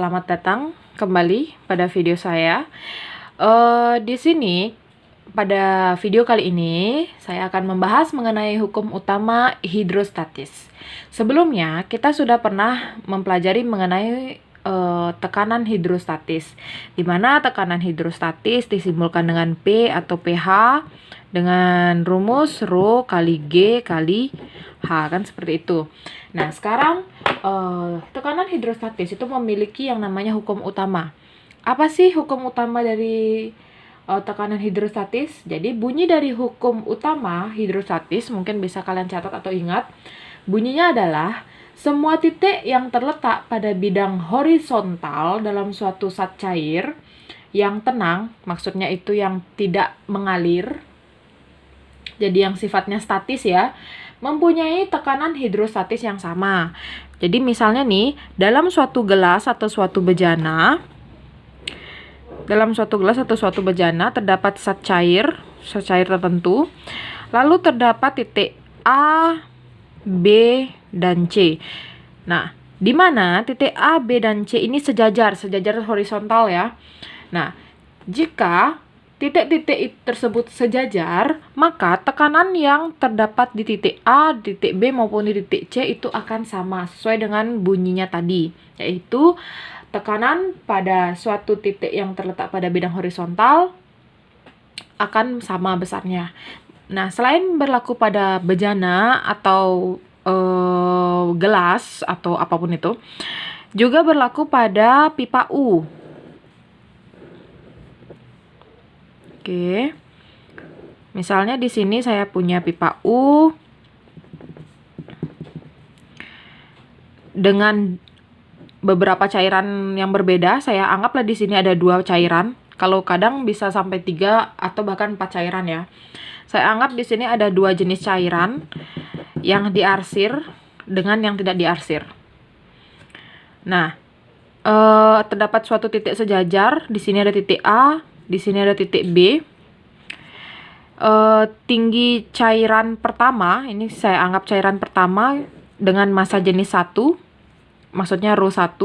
selamat datang kembali pada video saya. Di sini pada video kali ini saya akan membahas mengenai hukum utama hidrostatis. Sebelumnya kita sudah pernah mempelajari mengenai tekanan hidrostatis, di mana tekanan hidrostatis disimbolkan dengan P atau pH dengan rumus Rho kali G kali H, kan seperti itu. Nah, sekarang tekanan hidrostatis itu memiliki yang namanya hukum utama. Apa sih hukum utama dari tekanan hidrostatis? Jadi bunyi dari hukum utama hidrostatis, mungkin bisa kalian catat atau ingat, bunyinya adalah semua titik yang terletak pada bidang horizontal dalam suatu zat cair yang tenang, maksudnya itu yang tidak mengalir, jadi yang sifatnya statis ya, mempunyai tekanan hidrostatis yang sama. Jadi misalnya nih, dalam suatu gelas atau suatu bejana, terdapat zat cair tertentu, lalu terdapat titik A, B, dan C. Nah, di mana titik A, B, dan C ini sejajar horizontal ya. Nah, jika titik-titik tersebut sejajar, maka tekanan yang terdapat di titik A, di titik B, maupun di titik C itu akan sama sesuai dengan bunyinya tadi, yaitu tekanan pada suatu titik yang terletak pada bidang horizontal akan sama besarnya. Nah, selain berlaku pada bejana atau gelas atau apapun itu, juga berlaku pada pipa U. Oke. Misalnya di sini saya punya pipa U dengan beberapa cairan yang berbeda. Saya anggaplah di sini ada 2 cairan. Kalau kadang bisa sampai 3 atau bahkan 4 cairan ya. Saya anggap di sini ada 2 jenis cairan yang diarsir dengan yang tidak diarsir. Nah, terdapat suatu titik sejajar. Di sini ada titik A, di sini ada titik B. Tinggi cairan pertama, ini saya anggap cairan pertama dengan massa jenis 1, maksudnya Rho 1.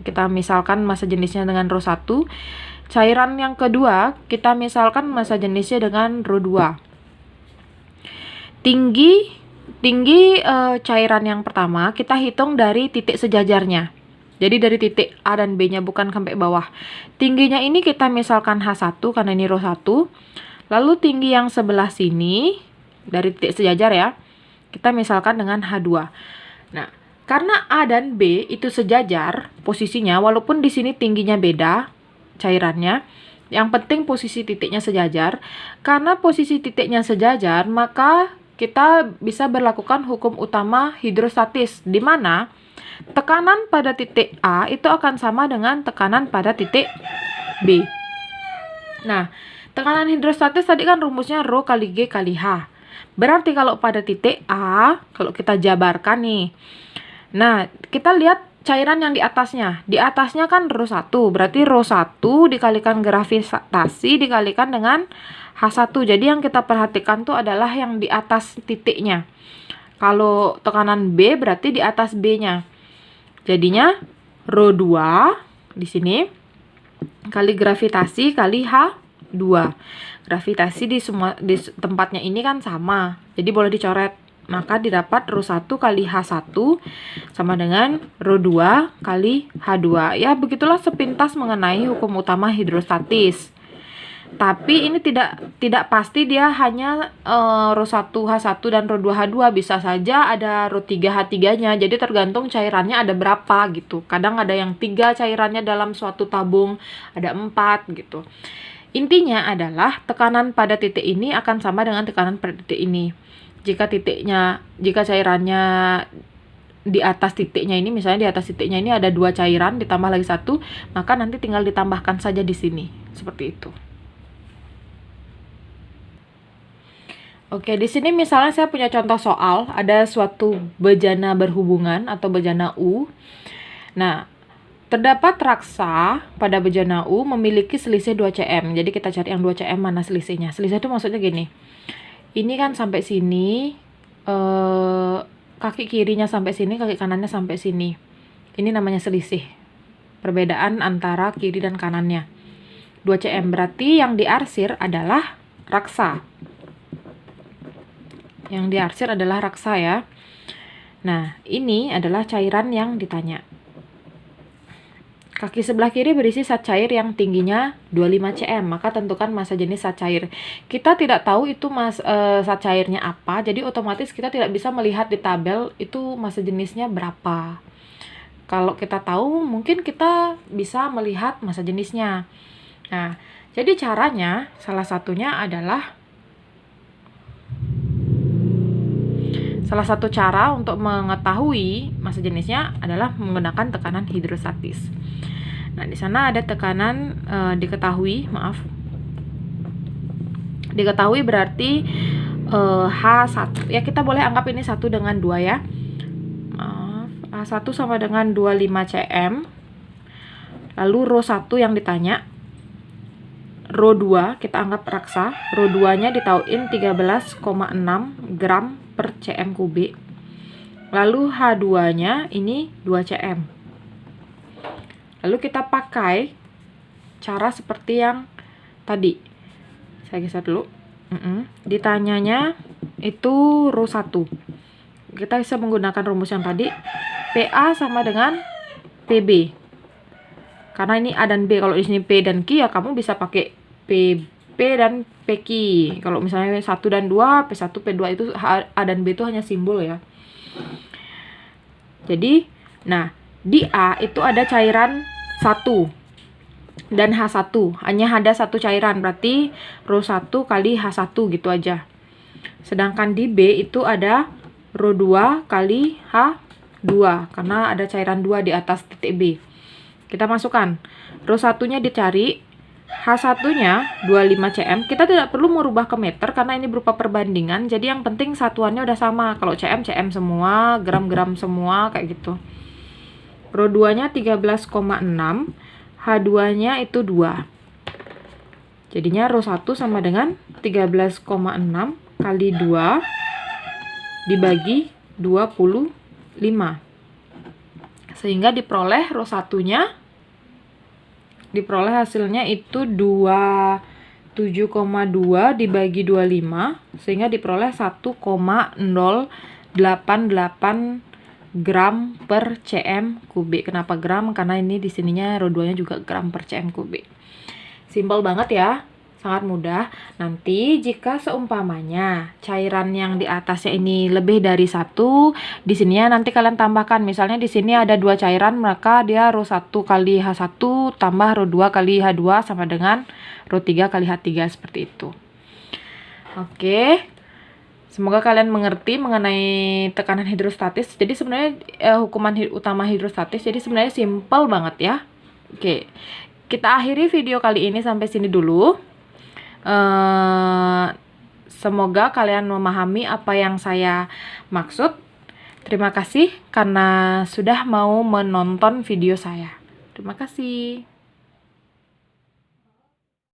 Kita misalkan massa jenisnya dengan Rho 1. Cairan yang kedua, kita misalkan massa jenisnya dengan Rho 2. Tinggi cairan yang pertama kita hitung dari titik sejajarnya. Jadi dari titik A dan B-nya, bukan sampai bawah. Tingginya ini kita misalkan H1 karena ini Rho 1. Lalu tinggi yang sebelah sini dari titik sejajar ya, kita misalkan dengan H2. Nah, karena A dan B itu sejajar posisinya, walaupun di sini tingginya beda cairannya, yang penting posisi titiknya sejajar. Karena posisi titiknya sejajar, maka kita bisa berlakukan hukum utama hidrostatis, di mana tekanan pada titik A itu akan sama dengan tekanan pada titik B. Nah, tekanan hidrostatis tadi kan rumusnya Rho kali G kali H. Berarti kalau pada titik A, kalau kita jabarkan nih, nah kita lihat cairan yang di atasnya. Di atasnya kan Rho 1, berarti Rho 1 dikalikan gravitasi dikalikan dengan H1. Jadi yang kita perhatikan tuh adalah yang di atas titiknya. Kalau tekanan B berarti di atas B-nya. Jadinya Rho 2 di sini kali gravitasi kali H2. Gravitasi di tempatnya ini kan sama. Jadi boleh dicoret. Maka didapat Rho 1 kali H1 sama dengan Rho 2 kali H2. Ya, begitulah sepintas mengenai hukum utama hidrostatis. Tapi ini tidak pasti dia hanya Rho 1 H1 dan Rho 2 H2. Bisa saja ada Rho 3 H3-nya. Jadi tergantung cairannya ada berapa gitu. Kadang ada yang 3 cairannya dalam suatu tabung, ada 4 gitu. Intinya adalah tekanan pada titik ini akan sama dengan tekanan pada titik ini. Jika cairannya di atas titiknya ini, misalnya di atas titiknya ini ada 2 cairan ditambah lagi 1, maka nanti tinggal ditambahkan saja di sini. Seperti itu. Oke, di sini misalnya saya punya contoh soal, ada suatu bejana berhubungan atau bejana U. Nah, terdapat raksa pada bejana U memiliki selisih 2 cm. Jadi kita cari yang 2 cm mana selisihnya. Selisih itu maksudnya gini. Ini kan sampai sini, kaki kirinya sampai sini, kaki kanannya sampai sini. Ini namanya selisih. perbedaan antara kiri dan kanannya. 2 cm berarti yang diarsir adalah raksa. Yang diarsir adalah raksa ya. Nah, ini adalah cairan yang ditanya. Kaki sebelah kiri berisi zat cair yang tingginya 25 cm, maka tentukan massa jenis zat cair. Kita tidak tahu itu zat cairnya apa, jadi otomatis kita tidak bisa melihat di tabel itu massa jenisnya berapa. Kalau kita tahu, mungkin kita bisa melihat massa jenisnya. Nah, jadi caranya salah satu cara untuk mengetahui massa jenisnya adalah menggunakan tekanan hidrostatis. Nah, di sana ada tekanan diketahui berarti H1. Ya, kita boleh anggap ini 1 dengan 2 ya. H1 sama dengan 25 cm. Lalu rho 1 yang ditanya. Rho 2 kita anggap raksa. Rho 2-nya ditauin 13,6 gram per cm kubik. Lalu H2-nya ini 2 cm. Lalu kita pakai cara seperti yang tadi. Saya geser dulu. Ditanyanya itu rho 1. Kita bisa menggunakan rumus yang tadi. PA sama dengan PB. Karena ini A dan B. Kalau di sini P dan Q ya kamu bisa pakai PP dan PQ. Kalau misalnya 1 dan 2, P1, P2 itu A dan B itu hanya simbol ya. Jadi, nah, di A itu ada cairan 1 dan H1. Hanya ada satu cairan, berarti rho 1 kali H1 gitu aja. Sedangkan di B itu ada rho 2 kali H2, karena ada cairan 2 di atas titik B. Kita masukkan. Rho 1-nya dicari, H1-nya 25 cm. Kita tidak perlu merubah ke meter karena ini berupa perbandingan. Jadi yang penting satuannya udah sama. Kalau cm, cm semua, gram-gram semua, kayak gitu. Rho 2-nya 13,6, H2-nya itu 2. Jadinya rho 1 sama dengan 13,6 kali 2 dibagi 25. Sehingga diperoleh rho 1-nya, diperoleh hasilnya itu 27,2 dibagi 25, sehingga diperoleh 1,088 gram per cm kubik. Kenapa gram? Karena ini di sininya rho 2-nya juga gram per cm kubik. Simpel banget ya, sangat mudah. Nanti jika seumpamanya cairan yang di atasnya ini lebih dari 1, di sininya nanti kalian tambahkan. Misalnya di sini ada 2 cairan, maka dia rho 1 kali H1 tambah rho 2 kali H2 sama dengan rho 3 kali H3, seperti itu. Oke. Semoga kalian mengerti mengenai tekanan hidrostatis. Jadi sebenarnya hukuman utama hidrostatis, jadi sebenarnya simpel banget ya. Oke, kita akhiri video kali ini sampai sini dulu. Semoga kalian memahami apa yang saya maksud. Terima kasih karena sudah mau menonton video saya. Terima kasih.